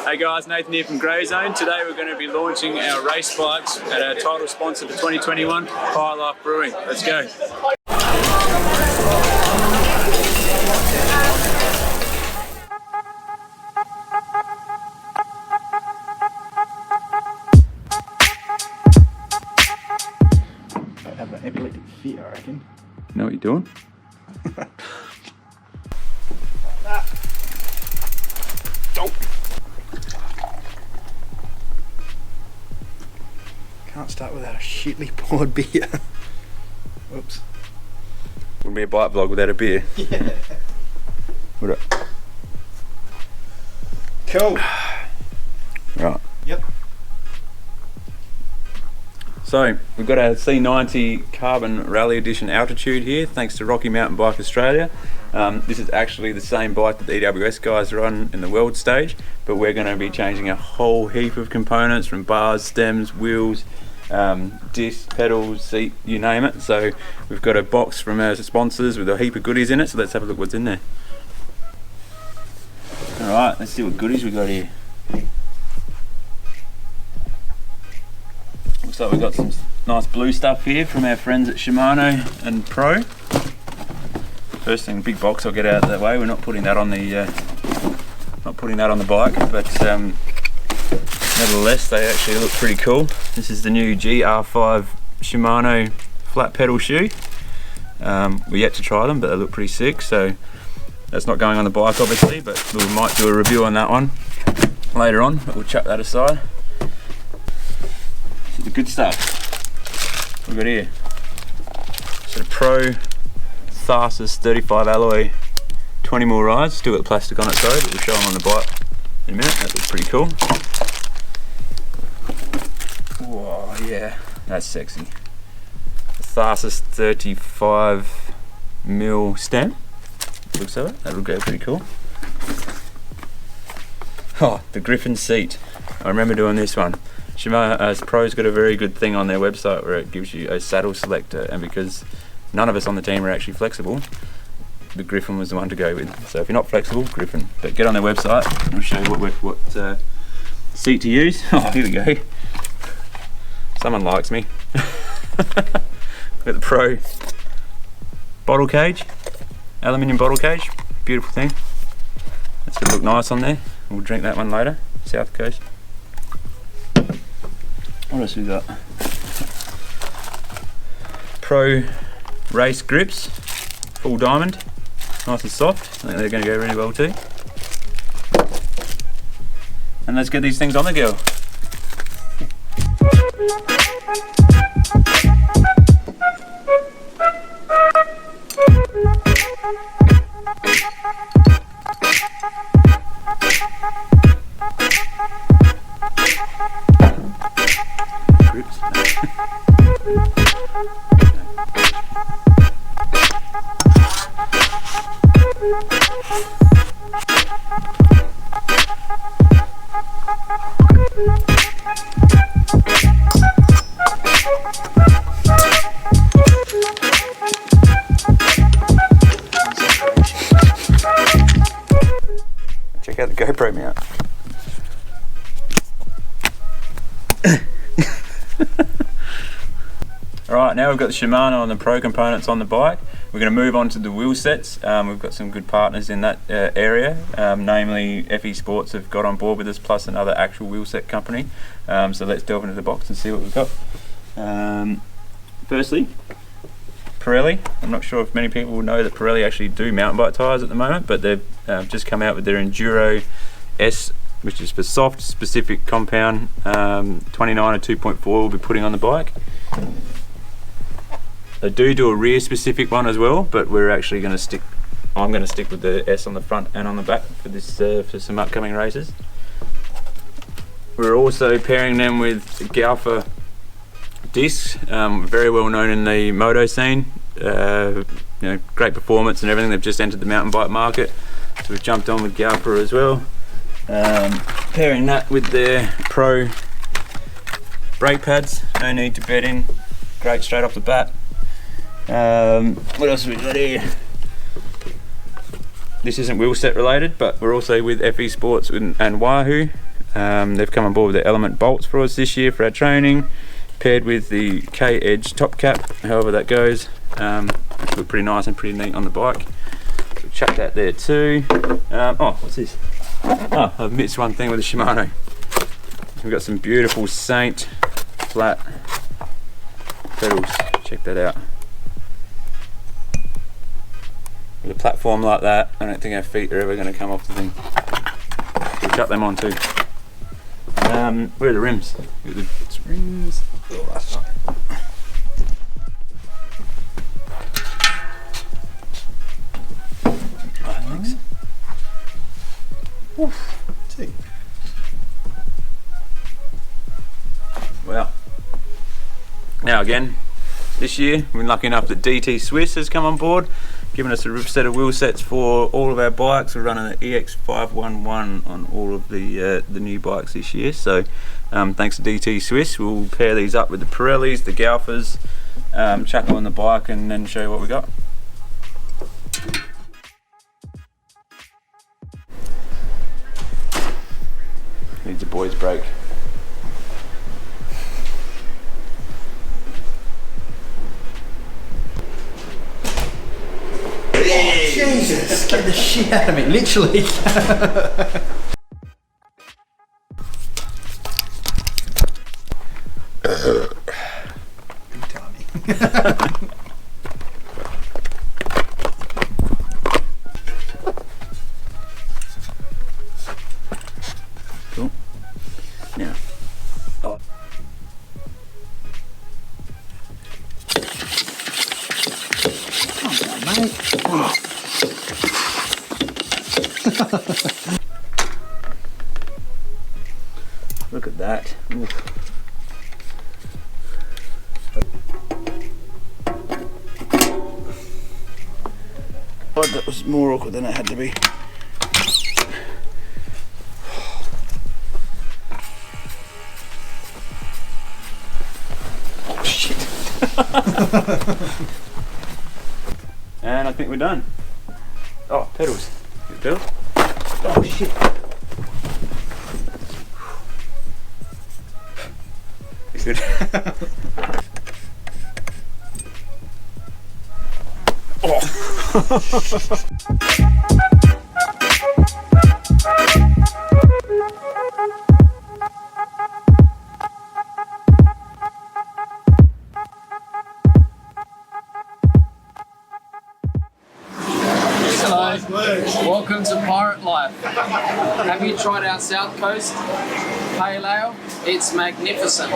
Hey guys, Nathan here from GreyZone. Today we're going to be launching our race bikes at our title sponsor for 2021, High Life Brewing. Let's go. I have an epileptic fit, I reckon. You know what you're doing? Can't start without a shitly poured beer. Whoops. Wouldn't be a bike vlog without a beer. Yeah. Would it? Cool. Right. Yep. So we've got our C90 Carbon Rally Edition Altitude here, thanks to Rocky Mountain Bike Australia. This is actually the same bike that the EWS guys are on in the world stage, but we're going to be changing a whole heap of components from bars, stems, wheels, discs, pedals, seat, you name it. So we've got a box from our sponsors with a heap of goodies in it, so let's have a look what's in there. Alright, let's see what goodies we got here. Looks like we've got some nice blue stuff here from our friends at Shimano and Pro. First thing, big box, I'll get out of that way. We're not putting that on the bike, but nevertheless, they actually look pretty cool. This is the new GR5 Shimano flat pedal shoe. We're yet to try them, but they look pretty sick. So that's not going on the bike, obviously, but we might do a review on that one later on. But we'll chuck that aside. So the good stuff we've got here. So the Pro Tharsis 35 alloy 20mm rides, still got the plastic on it though, but we'll show them on the bike in a minute. That looks pretty cool. Whoa, yeah, that's sexy. The Tharsis 35mm stem, looks like it, that'll go pretty cool. Oh, the Griffin seat, I remember doing this one. Shimano Pro's got a very good thing on their website where it gives you a saddle selector, and because none of us on the team are actually flexible, the Griffin was the one to go with. So if you're not flexible, Griffin. But get on their website and we'll show you what seat to use. Oh, here we go. Someone likes me. Got the Pro bottle cage, aluminium bottle cage, beautiful thing. That's gonna look nice on there. We'll drink that one later, South Coast. What else we got? Pro race grips, full diamond, nice and soft. I think they're going to go really well too. And let's get these things on the go. Grips. Check out the GoPro mount. Alright, now we've got the Shimano and the Pro components on the bike. We're going to move on to the wheel sets. We've got some good partners in that area, namely FE Sports have got on board with us, plus another actual wheel set company. So let's delve into the box and see what we've got. Firstly, Pirelli. I'm not sure if many people will know that Pirelli actually do mountain bike tyres at the moment, but they've just come out with their Enduro S, which is for soft specific compound, 29 or 2.4 we'll be putting on the bike. They do a rear specific one as well, but we're actually going to stick, I'm going to stick with the S on the front and on the back for this for some upcoming races. We're also pairing them with Galfa discs, very well known in the moto scene. You know, great performance and everything. They've just entered the mountain bike market, so we've jumped on with Galfa as well. Pairing that with their Pro brake pads, no need to bed in, great straight off the bat. What else have we got here? This isn't wheel set related, but we're also with FE Sports and Wahoo They've come on board with the Element bolts for us this year for our training, paired with the K-Edge top cap, however that goes, which look pretty nice and pretty neat on the bike. So chuck that there too. Oh, what's this? Oh, I've missed one thing with the Shimano. We've got some beautiful Saint flat pedals. Check that out. With a platform like that, I don't think our feet are ever going to come off the thing. We'll chuck them on too. Where are the rims? The rims. Thanks. Two. Well, now again, this year we've been lucky enough that DT Swiss has come on board, giving us a set of wheel sets for all of our bikes. We're running an EX511 on all of the new bikes this year. So thanks to DT Swiss, we'll pair these up with the Pirellis, the Galfas, chuck them on the bike, and then show you what we got. Needs a boys' break. Jesus, get the shit out of me, literally. Good timing. Cool. Now. Oh. Come on, mate. Oh. Look at that. Oof. God, that was more awkward than it had to be. Oh shit. And I think we're done. Oh, pedals. Good pedals. Oh shit. Good. Oh. Hello, welcome to Pirate Life. Have you tried our South Coast Pale Ale? It's magnificent.